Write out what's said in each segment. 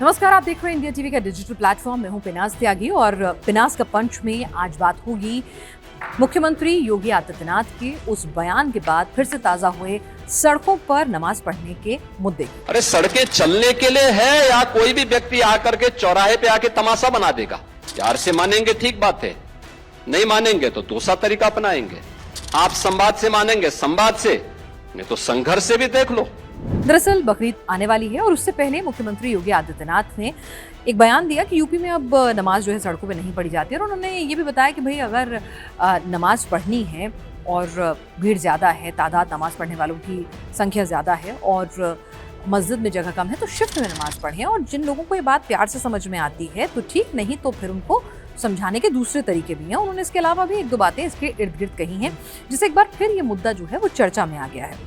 नमस्कार, आप देख रहे हैं इंडिया टीवी का डिजिटल प्लेटफॉर्म। मैं हूं पिनाज त्यागी और पिनाज का पंच में आज बात होगी मुख्यमंत्री योगी आदित्यनाथ के उस बयान के बाद फिर से ताजा हुए सड़कों पर नमाज पढ़ने के मुद्दे की। अरे सड़कें चलने के लिए है या कोई भी व्यक्ति आकर के चौराहे पे आके तमाशा बना देगा? प्यार से मानेंगे ठीक बात है, नहीं मानेंगे तो दूसरा तरीका अपनाएंगे। आप संवाद से मानेंगे संवाद से, नहीं तो संघर्ष से भी देख लो। दरअसल बकरीद आने वाली है और उससे पहले मुख्यमंत्री योगी आदित्यनाथ ने एक बयान दिया कि यूपी में अब नमाज जो है सड़कों पे नहीं पढ़ी जाती है। और उन्होंने ये भी बताया कि भाई अगर नमाज पढ़नी है और भीड़ ज़्यादा है, तादाद नमाज पढ़ने वालों की संख्या ज़्यादा है और मस्जिद में जगह कम है, तो शिफ्ट में नमाज पढ़ें। और जिन लोगों को ये बात प्यार से समझ में आती है तो ठीक, नहीं तो फिर उनको समझाने के दूसरे तरीके भी हैं। उन्होंने इसके अलावा भी एक दो बातें इसके इर्द गिर्द कही हैं, जिससे एक बार फिर ये मुद्दा जो है वो चर्चा में आ गया है।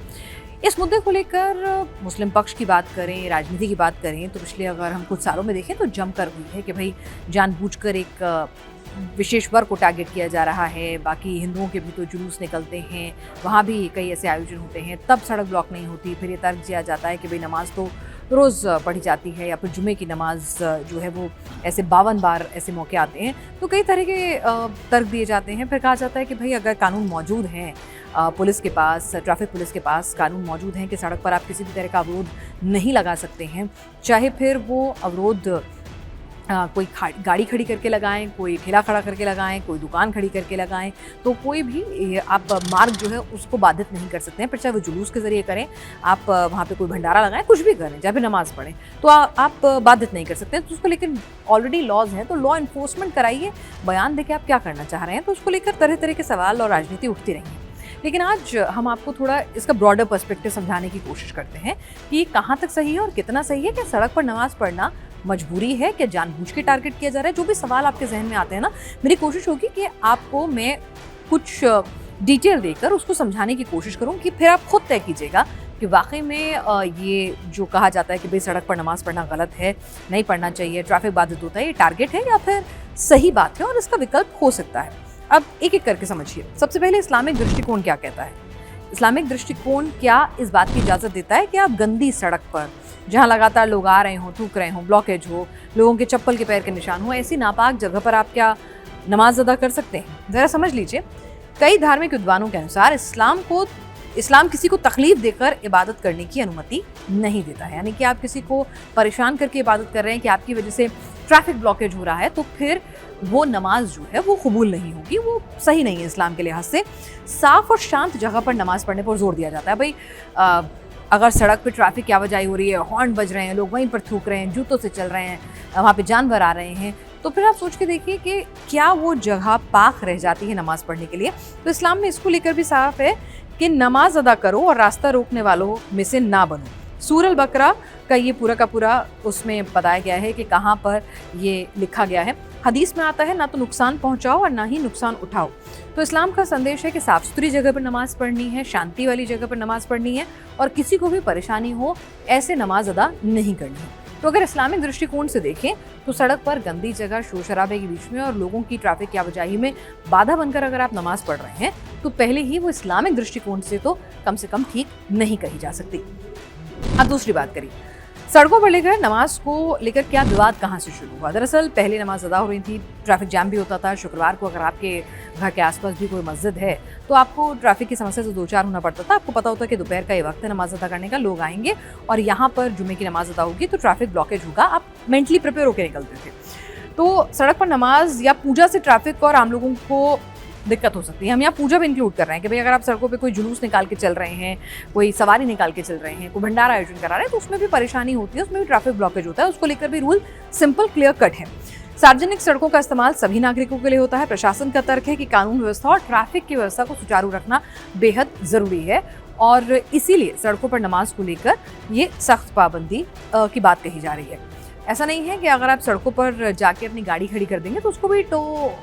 इस मुद्दे को लेकर मुस्लिम पक्ष की बात करें, राजनीति की बात करें, तो पिछले अगर हम कुछ सालों में देखें तो जमकर हुई है कि भाई जानबूझकर एक विशेष वर्ग को टारगेट किया जा रहा है। बाकी हिंदुओं के भी तो जुलूस निकलते हैं, वहाँ भी कई ऐसे आयोजन होते हैं, तब सड़क ब्लॉक नहीं होती। फिर ये तर्क दिया जाता है कि भाई नमाज तो रोज़ पढ़ी जाती है, या फिर जुमे की नमाज जो है वो ऐसे 52 बार ऐसे मौके आते हैं। तो कई तरह के तर्क दिए जाते हैं। फिर कहा जाता है कि भाई अगर कानून मौजूद हैं, पुलिस के पास, ट्रैफिक पुलिस के पास कानून मौजूद हैं कि सड़क पर आप किसी भी तरह का अवरोध नहीं लगा सकते हैं, चाहे फिर वो अवरोध कोई गाड़ी खड़ी करके लगाएं, कोई ठेला खड़ा करके लगाएं, कोई दुकान खड़ी करके लगाएं, तो कोई भी आप मार्ग जो है उसको बाधित नहीं कर सकते हैं। फिर चाहे वो जुलूस के जरिए करें, आप वहाँ पे कोई भंडारा लगाएं, कुछ भी करें, चाहे भी नमाज पढ़ें, तो आप बाधित नहीं कर सकते हैं। तो उसको लेकर ऑलरेडी लॉज हैं, तो लॉ इन्फोर्समेंट कराइए। बयान देके आप क्या करना चाह रहे हैं, तो उसको लेकर तरह तरह के सवाल और राजनीति उठती रही है। लेकिन आज हम आपको थोड़ा इसका ब्रॉडर पर्सपेक्टिव समझाने की कोशिश करते हैं कि ये कहाँ तक सही है और कितना सही है। कि सड़क पर नमाज पढ़ना मजबूरी है, क्या जानबूझ के टारगेट किया जा रहा है? जो भी सवाल आपके जहन में आते हैं ना, मेरी कोशिश होगी कि आपको मैं कुछ डिटेल देकर उसको समझाने की कोशिश करूं कि फिर आप खुद तय कीजिएगा कि वाकई में ये जो कहा जाता है कि भाई सड़क पर नमाज पढ़ना गलत है, नहीं पढ़ना चाहिए, ट्रैफिक बाधित होता है, ये टारगेट है या फिर सही बात है और इसका विकल्प हो सकता है। अब एक एक करके समझिए। सबसे पहले इस्लामिक दृष्टिकोण क्या कहता है? इस्लामिक दृष्टिकोण क्या इस बात की इजाज़त देता है कि आप गंदी सड़क पर, जहाँ लगातार लोग आ रहे हों, थूक रहे हों, ब्लॉकेज हो, लोगों के चप्पल के पैर के निशान हो, ऐसी नापाक जगह पर आप क्या नमाज अदा कर सकते हैं? ज़रा समझ लीजिए। कई धार्मिक विद्वानों के अनुसार इस्लाम किसी को तकलीफ देकर इबादत करने की अनुमति नहीं देता है। यानी कि आप किसी को परेशान करके इबादत कर रहे हैं कि आपकी वजह से ट्रैफिक ब्लॉकेज हो रहा है, तो फिर वो नमाज जो है वो कबूल नहीं होगी, वो सही नहीं है इस्लाम के लिहाज से। साफ और शांत जगह पर नमाज पढ़ने पर जोर दिया जाता है। भाई अगर सड़क पे ट्रैफिक की आवाजाही हो रही है, हॉर्न बज रहे हैं, लोग वहीं पर थूक रहे हैं, जूतों से चल रहे हैं, वहाँ पे जानवर आ रहे हैं, तो फिर आप सोच के देखिए कि क्या वो जगह पाक रह जाती है नमाज पढ़ने के लिए? तो इस्लाम में इसको लेकर भी साफ है कि नमाज अदा करो और रास्ता रोकने वालों में से ना बनो। सूरह बकरा का ये पूरा का पूरा उसमें बताया गया है कि कहाँ पर ये लिखा गया है। हदीस में आता है, ना तो नुकसान पहुँचाओ और ना ही नुकसान उठाओ। तो इस्लाम का संदेश है कि साफ़ सुथरी जगह पर नमाज पढ़नी है, शांति वाली जगह पर नमाज पढ़नी है और किसी को भी परेशानी हो ऐसे नमाज अदा नहीं करनी है। तो अगर इस्लामिक दृष्टिकोण से देखें तो सड़क पर गंदी जगह, शोर शराबे के बीच में और लोगों की ट्रैफिक की आवाजाही में बाधा बनकर अगर आप नमाज पढ़ रहे हैं, तो पहले ही वो इस्लामिक दृष्टिकोण से तो कम से कम ठीक नहीं कही जा सकती। अब दूसरी बात करिए, सड़कों पर लेकर नमाज को लेकर क्या विवाद कहाँ से शुरू हुआ? दरअसल पहले नमाज अदा हो रही थी, ट्रैफिक जाम भी होता था। शुक्रवार को अगर आपके घर के आसपास भी कोई मस्जिद है तो आपको ट्रैफिक की समस्या से दो चार होना पड़ता था। आपको पता होता कि दोपहर का ये वक्त है नमाज अदा करने का, लोग आएंगे और यहाँ पर जुमे की नमाज अदा होगी तो ट्रैफिक ब्लॉकेज होगा। आप मेंटली प्रिपेयर होकर निकलते थे। तो सड़क पर नमाज या पूजा से ट्रैफिक और आम लोगों को दिक्कत हो सकती है। हम यहाँ पूजा भी इंक्लूड कर रहे हैं कि भाई अगर आप सड़कों पे कोई जुलूस निकाल के चल रहे हैं, कोई सवारी निकाल के चल रहे हैं, कोई भंडारा आयोजन करा रहे हैं, तो उसमें भी परेशानी होती है, उसमें भी ट्रैफिक ब्लॉकेज होता है। उसको लेकर भी रूल सिंपल क्लियर कट है। सार्वजनिक सड़कों का इस्तेमाल सभी नागरिकों के लिए होता है। प्रशासन का तर्क है कि कानून व्यवस्था और ट्रैफिक की व्यवस्था को सुचारू रखना बेहद ज़रूरी है और इसीलिए सड़कों पर नमाज को लेकर ये सख्त पाबंदी की बात कही जा रही है। ऐसा नहीं है कि अगर आप सड़कों पर जाके अपनी गाड़ी खड़ी कर देंगे तो उसको भी टो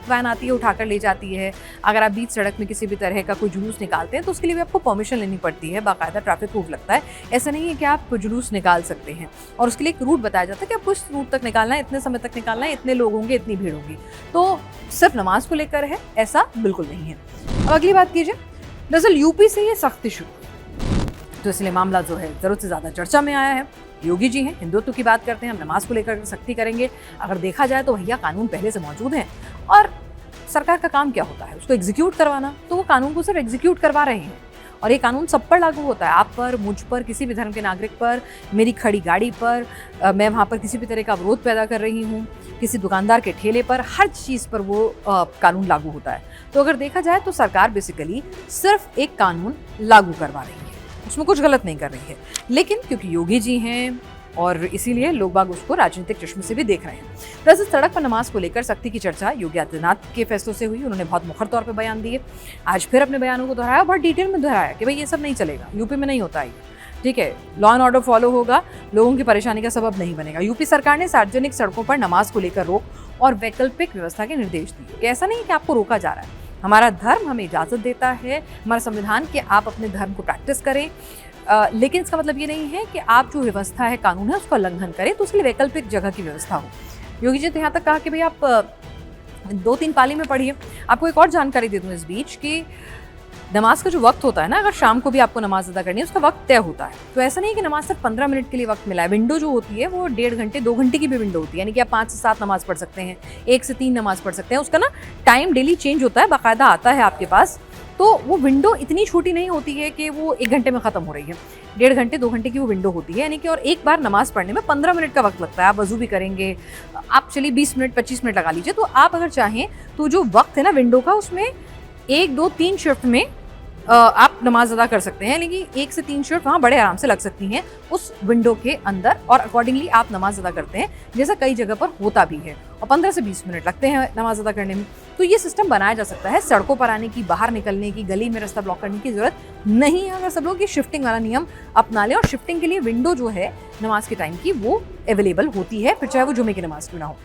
वैन आती है, उठाकर ले जाती है। अगर आप बीच सड़क में किसी भी तरह का कोई जुलूस निकालते हैं तो उसके लिए भी आपको परमिशन लेनी पड़ती है, बाकायदा ट्रैफिक रूट लगता है। ऐसा नहीं है कि आप जुलूस निकाल सकते हैं और उसके लिए एक रूट बताया जाता है कि आपको इस रूट तक निकालना है, इतने समय तक निकालना है, इतने लोग होंगे, इतनी भीड़ होगी। तो सिर्फ नमाज को लेकर है, ऐसा बिल्कुल नहीं है। अब अगली बात कीजिए, दरअसल यूपी से ये सख्ती शुरू हुई तो इसलिए मामला जो है ज़रूरत से ज़्यादा चर्चा में आया है। योगी जी हैं, हिंदुत्व की बात करते हैं, हम नमाज को लेकर सख्ती करेंगे। अगर देखा जाए तो भैया कानून पहले से मौजूद हैं और सरकार का काम क्या होता है, उसको एग्जीक्यूट करवाना, तो वो कानून को सिर्फ एग्जीक्यूट करवा रहे हैं और ये कानून सब पर लागू होता है। आप पर, मुझ पर, किसी भी धर्म के नागरिक पर, मेरी खड़ी गाड़ी पर, मैं वहाँ पर किसी भी तरह का अवरोध पैदा कर रही हूँ, किसी दुकानदार के ठेले पर, हर चीज़ पर वो कानून लागू होता है। तो अगर देखा जाए तो सरकार बेसिकली सिर्फ एक कानून लागू करवा रही है, उसमें कुछ गलत नहीं कर रही है। लेकिन क्योंकि योगी जी हैं और इसीलिए लोग बाग उसको राजनीतिक चश्मे से भी देख रहे हैं। वैसे सड़क पर नमाज को लेकर सख्ती की चर्चा योगी आदित्यनाथ के फैसलों से हुई। उन्होंने बहुत मुखर तौर पर बयान दिए, आज फिर अपने बयानों को दोहराया, बहुत डिटेल में दोहराया कि भाई ये सब नहीं चलेगा, यूपी में नहीं होता है, ठीक है, लॉ एंड ऑर्डर फॉलो होगा, लोगों की परेशानी का सबब नहीं बनेगा। यूपी सरकार ने सार्वजनिक सड़कों पर नमाज को लेकर रोक और वैकल्पिक व्यवस्था के निर्देश दिए कि ऐसा नहीं कि आपको रोका जा रहा है, हमारा धर्म हमें इजाज़त देता है, हमारा संविधान कि आप अपने धर्म को प्रैक्टिस करें, लेकिन इसका मतलब ये नहीं है कि आप जो व्यवस्था है, कानून है, उसका उल्लंघन करें, तो उसके लिए वैकल्पिक जगह की व्यवस्था हो। योगी जी ने यहाँ तक कहा कि भाई आप 2-3 पाली में पढ़िए। आपको एक और जानकारी दे दूँ इस बीच कि नमाज का जो वक्त होता है ना, अगर शाम को भी आपको नमाज अदा करनी है, उसका वक्त तय होता है। तो ऐसा नहीं है कि नमाज सिर्फ 15 मिनट के लिए वक्त मिला है। विंडो जो होती है वो 1.5 घंटे 2 घंटे की भी विंडो होती है, यानी कि आप 5 से 7 नमाज पढ़ सकते हैं, 1 से 3 नमाज पढ़ सकते हैं। उसका ना टाइम डेली चेंज होता है, बाकायदा आता है आपके पास। तो वो विंडो इतनी छोटी नहीं होती है कि वो 1 घंटे में ख़त्म हो रही है, 1.5 घंटे 2 घंटे की वो विंडो होती है, यानी कि और एक बार नमाज पढ़ने में 15 मिनट का वक्त लगता है। आप वजू भी करेंगे, आप चलिए 20 मिनट 25 मिनट लगा लीजिए। तो आप अगर चाहें तो जो वक्त है ना विंडो का, उसमें 1 2 3 शिफ्ट में आप नमाज अदा कर सकते हैं, लेकिन 1 से 3 शिफ्ट वहाँ बड़े आराम से लग सकती हैं उस विंडो के अंदर, और अकॉर्डिंगली आप नमाज अदा करते हैं, जैसा कई जगह पर होता भी है। और 15 से 20 मिनट लगते हैं नमाज अदा करने में। तो ये सिस्टम बनाया जा सकता है। सड़कों पर आने की, बाहर निकलने की, गली में रास्ता ब्लॉक करने की जरूरत नहीं है अगर सब लोग ये शिफ्टिंग वाला नियम अपना लें। और शिफ्टिंग के लिए विंडो जो है नमाज के टाइम की वो अवेलेबल होती है, फिर चाहे वो जुमे की नमाज क्यों ना हो।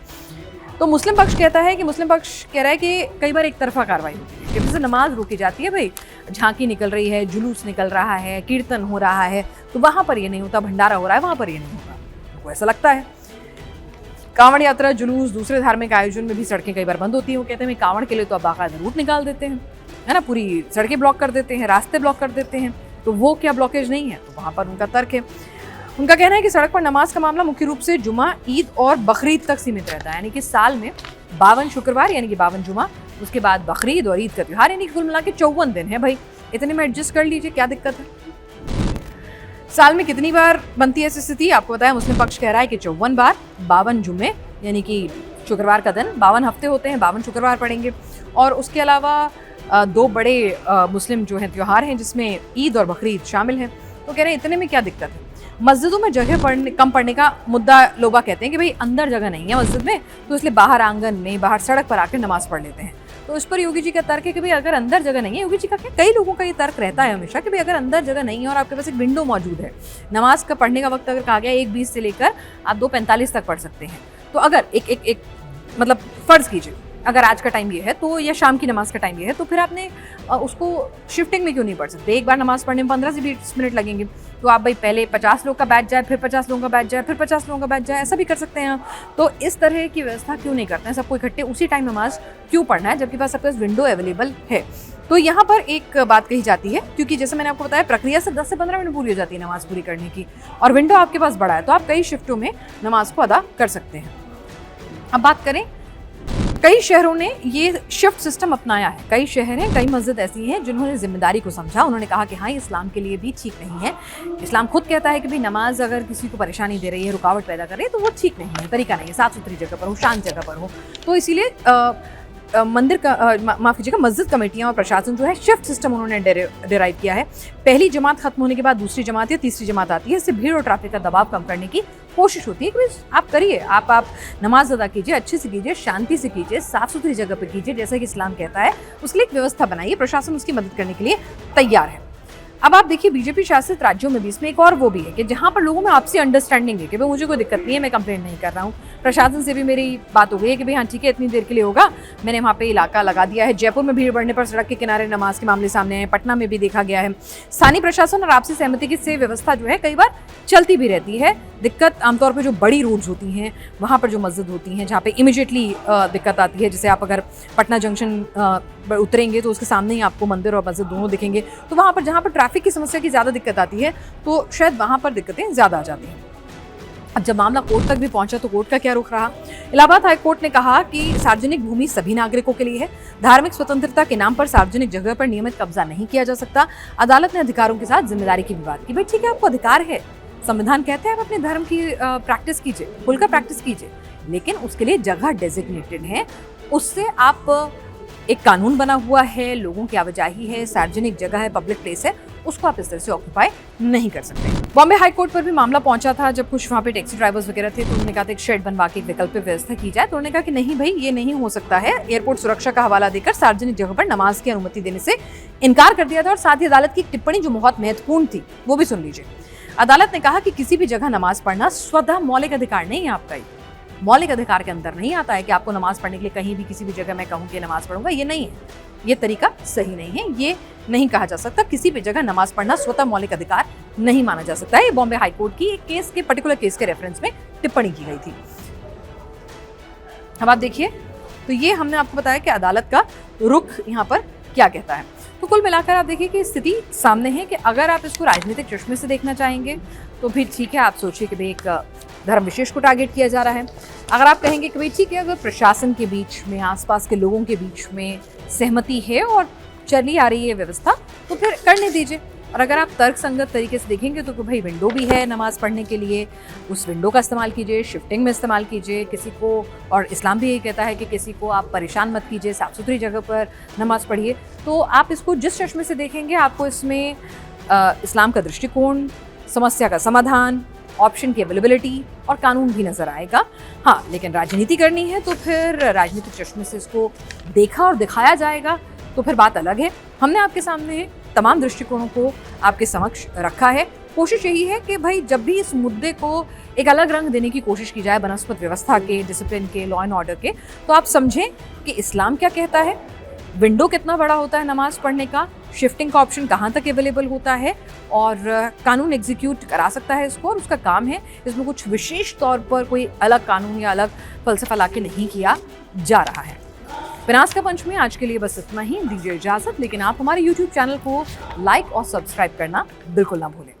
तो मुस्लिम पक्ष कहता है कि, मुस्लिम पक्ष कह रहा है कि कई बार एक तरफा कार्रवाई होती है, कि जैसे नमाज रोकी जाती है, भाई झांकी निकल रही है, जुलूस निकल रहा है, कीर्तन हो रहा है, तो वहाँ पर ये नहीं होता, भंडारा हो रहा है वहाँ पर ये नहीं होता, उनको ऐसा लगता है। कांवड़ यात्रा, जुलूस, दूसरे धार्मिक आयोजन में भी सड़कें कई बार बंद होती हैं। वो कहते हैं कांवड़ के लिए तो अब बाकायदा रूट निकाल देते हैं, है ना, पूरी सड़कें ब्लॉक कर देते हैं, रास्ते ब्लॉक कर देते हैं, तो वो क्या ब्लॉकेज नहीं है? तो वहाँ पर उनका तर्क है। उनका कहना है कि सड़क पर नमाज का मामला मुख्य रूप से जुमा, ईद और बकरीद तक सीमित रहता है, यानी कि साल में 52 शुक्रवार यानी कि 52 जुमा, उसके बाद बकरीद और ईद का त्यौहार, यानी कि कुल मिला के 54 दिन है। भाई इतने में एडजस्ट कर लीजिए, क्या दिक्कत है? साल में कितनी बार बनती है ऐसी स्थिति? आपको बताया मुस्लिम पक्ष कह रहा है कि 54 बार, 52 जुमे यानी कि शुक्रवार का दिन, 52 हफ्ते होते हैं, 52 शुक्रवार पड़ेंगे। और उसके अलावा 2 बड़े मुस्लिम जो हैं त्यौहार हैं जिसमें ईद और बकरीद शामिल हैं। तो कह रहे हैं इतने में क्या दिक्कत है? मस्जिदों में जगह कम पड़ने का मुद्दा लोग कहते हैं कि भाई अंदर जगह नहीं है मस्जिद में, तो इसलिए बाहर आंगन में, बाहर सड़क पर आकर नमाज पढ़ लेते हैं। तो इस पर योगी जी का तर्क है कि भाई अगर अंदर जगह नहीं है, योगी जी का क्या, कई लोगों का ये तर्क रहता है हमेशा कि भाई अगर अंदर जगह नहीं है और आपके पास एक विंडो मौजूद है, नमाज का पढ़ने का वक्त अगर कहा गया 1:20 से लेकर आप 2:45 तक पढ़ सकते हैं, तो अगर एक मतलब फर्ज कीजिए अगर आज का टाइम ये है तो, या शाम की नमाज का टाइम ये है, तो फिर आपने उसको शिफ्टिंग में क्यों नहीं पढ़ सकते? एक बार नमाज पढ़ने में 15 से 20 मिनट लगेंगे, तो आप भाई पहले 50 लोग का बैच जाए, फिर 50 लोगों का बैच जाए, फिर 50 लोगों का बैच जाए, ऐसा भी कर सकते हैं आप। तो इस तरह की व्यवस्था क्यों नहीं करते हैं? सबको इकट्ठे उसी टाइम नमाज क्यों पढ़ना है जबकि पास आपके पास विंडो अवेलेबल है? तो यहाँ पर एक बात कही जाती है, क्योंकि जैसे मैंने आपको बताया प्रक्रिया से 10 से 15 मिनट पूरी हो जाती है नमाज पूरी करने की, और विंडो आपके पास बड़ा है, तो आप कई शिफ्टों में नमाज को अदा कर सकते हैं। अब बात करें, कई शहरों ने ये शिफ्ट सिस्टम अपनाया है। कई शहर हैं, कई मस्जिद ऐसी हैं जिन्होंने जिम्मेदारी को समझा। उन्होंने कहा कि हाँ, इस्लाम के लिए भी ठीक नहीं है। इस्लाम खुद कहता है कि भाई नमाज अगर किसी को परेशानी दे रही है, रुकावट पैदा कर रही है, तो वो ठीक नहीं है, तरीका नहीं है, साफ सुथरी जगह पर हो, शांत जगह पर हो। तो इसीलिए मंदिर का माफ़ कीजिएगा, मस्जिद कमेटियाँ और प्रशासन जो है शिफ्ट सिस्टम उन्होंने डिराइव किया है। पहली जमात खत्म होने के बाद दूसरी जमात या तीसरी जमात आती है। इससे भीड़ और ट्रैफिक का दबाव कम करने की कोशिश होती है कि आप करिए, आप नमाज अदा कीजिए, अच्छे से कीजिए, शांति से कीजिए, साफ सुथरी जगह पर कीजिए, जैसा कि इस्लाम कहता है। उसके लिए एक व्यवस्था बनाइए, प्रशासन उसकी मदद करने के लिए तैयार है। अब आप देखिए, बीजेपी शासित राज्यों में भी इसमें एक और वो भी है कि जहाँ पर लोगों में आपसी अंडरस्टैंडिंग है कि भाई मुझे कोई दिक्कत नहीं है, मैं कंप्लेंट नहीं कर रहा हूँ, प्रशासन से भी मेरी बात हो गई है कि भाई हाँ ठीक है, इतनी देर के लिए होगा, मैंने वहाँ पे इलाका लगा दिया है। जयपुर में भीड़ बढ़ने पर सड़क के किनारे नमाज के मामले सामने आए, पटना में भी देखा गया है। स्थानीय प्रशासन और आपसी सहमति की से व्यवस्था जो है कई बार चलती भी रहती है। दिक्कत आमतौर पर जो बड़ी रोड्स होती हैं, वहाँ पर जो मस्जिद होती हैं, जहाँ पे इमीडिएटली दिक्कत आती है, जैसे आप अगर पटना जंक्शन उतरेंगे तो उसके सामने ही आपको मंदिर और मस्जिद दोनों दिखेंगे, तो वहाँ पर जहाँ पर ट्रैफिक की समस्या की ज़्यादा दिक्कत आती है, तो शायद वहाँ पर दिक्कतें ज़्यादा आ जाती हैं। अब जब मामला कोर्ट तक भी पहुंचा तो कोर्ट का क्या रुख रहा? इलाहाबाद हाई कोर्ट ने कहा कि सार्वजनिक भूमि सभी नागरिकों के लिए है। धार्मिक स्वतंत्रता के नाम पर सार्वजनिक जगह पर नियमित कब्जा नहीं किया जा सकता। अदालत ने अधिकारों के साथ जिम्मेदारी की भी बात की। भाई ठीक है, आपको अधिकार है, संविधान कहते हैं आप अपने धर्म की प्रैक्टिस कीजिए, खुलकर प्रैक्टिस कीजिए, लेकिन उसके लिए जगह डेजिग्नेटेड है। उससे आप एक कानून बना हुआ है, लोगों की आवाजाही है, सार्वजनिक जगह है, पब्लिक प्लेस है, उसको आप इस तरह से ऑक्यूपाई नहीं कर सकते। बॉम्बे हाई कोर्ट पर भी मामला पहुंचा था जब कुछ वहाँ पे टैक्सी ड्राइवर्स वगैरह थे, तो उन्होंने कहा था एक शेड बनवा के एक वैकल्पिक व्यवस्था की जाए। तो उन्होंने कहा कि नहीं भाई, ये नहीं हो सकता है। एयरपोर्ट सुरक्षा का हवाला देकर सार्वजनिक जगह पर नमाज की अनुमति देने से इनकार कर दिया था। और साथ ही अदालत की एक टिप्पणी जो बहुत महत्वपूर्ण थी वो भी सुन लीजिए। अदालत ने कहा कि किसी भी जगह नमाज पढ़ना स्वतः मौलिक अधिकार नहीं है आपका। मौलिक अधिकार के अंदर नहीं आता है कि आपको नमाज पढ़ने के लिए कहीं भी किसी भी जगह मैं कहूँ कि नमाज पढ़ूंगा, ये नहीं है, ये तरीका सही नहीं है। ये नहीं कहा जा सकता किसी भी जगह नमाज पढ़ना स्वतः मौलिक अधिकार नहीं माना जा सकता है। ये बॉम्बे हाई कोर्ट की एक केस के पर्टिकुलर केस के रेफरेंस में टिप्पणी की गई थी। अब आप देखिए, तो ये हमने आपको बताया कि अदालत का रुख यहाँ पर क्या कहता है। तो कुल मिलाकर आप देखिए कि स्थिति सामने है कि अगर आप इसको राजनीतिक चश्मे से देखना चाहेंगे तो भी ठीक है, आप सोचिए कि भाई एक धर्म विशेष को टारगेट किया जा रहा है। अगर आप कहेंगे कि भाई ठीक है, अगर प्रशासन के बीच में, आसपास के लोगों के बीच में सहमति है और चली आ रही है व्यवस्था, तो फिर करने दीजिए। और अगर आप तर्क संगत तरीके से देखेंगे तो भाई विंडो भी है नमाज पढ़ने के लिए, उस विंडो का इस्तेमाल कीजिए, शिफ्टिंग में इस्तेमाल कीजिए। किसी को, और इस्लाम भी यही कहता है कि किसी को आप परेशान मत कीजिए, साफ सुथरी जगह पर नमाज पढ़िए। तो आप इसको जिस चश्मे से देखेंगे आपको इसमें इस्लाम का दृष्टिकोण, समस्या का समाधान, ऑप्शन की अवेलेबिलिटी और कानून भी नजर आएगा। हाँ, लेकिन राजनीति करनी है तो फिर राजनीतिक चश्मे से इसको देखा और दिखाया जाएगा तो फिर बात अलग है। हमने आपके सामने तमाम दृष्टिकोणों को आपके समक्ष रखा है। कोशिश यही है कि भाई जब भी इस मुद्दे को एक अलग रंग देने की कोशिश की जाए बनस्पत व्यवस्था के, डिसिप्लिन के, लॉ एंड ऑर्डर के, तो आप समझें कि इस्लाम क्या कहता है, विंडो कितना बड़ा होता है नमाज पढ़ने का, शिफ्टिंग का ऑप्शन कहाँ तक अवेलेबल होता है और कानून एग्जीक्यूट करा सकता है इसको, और उसका काम है। इसमें कुछ विशेष तौर पर कोई अलग कानून या अलग फलसफा लाके नहीं किया जा रहा है। विनाश का पंच में आज के लिए बस इतना ही। दीजिए इजाजत, लेकिन आप हमारे YouTube चैनल को लाइक और सब्सक्राइब करना बिल्कुल ना भूलें।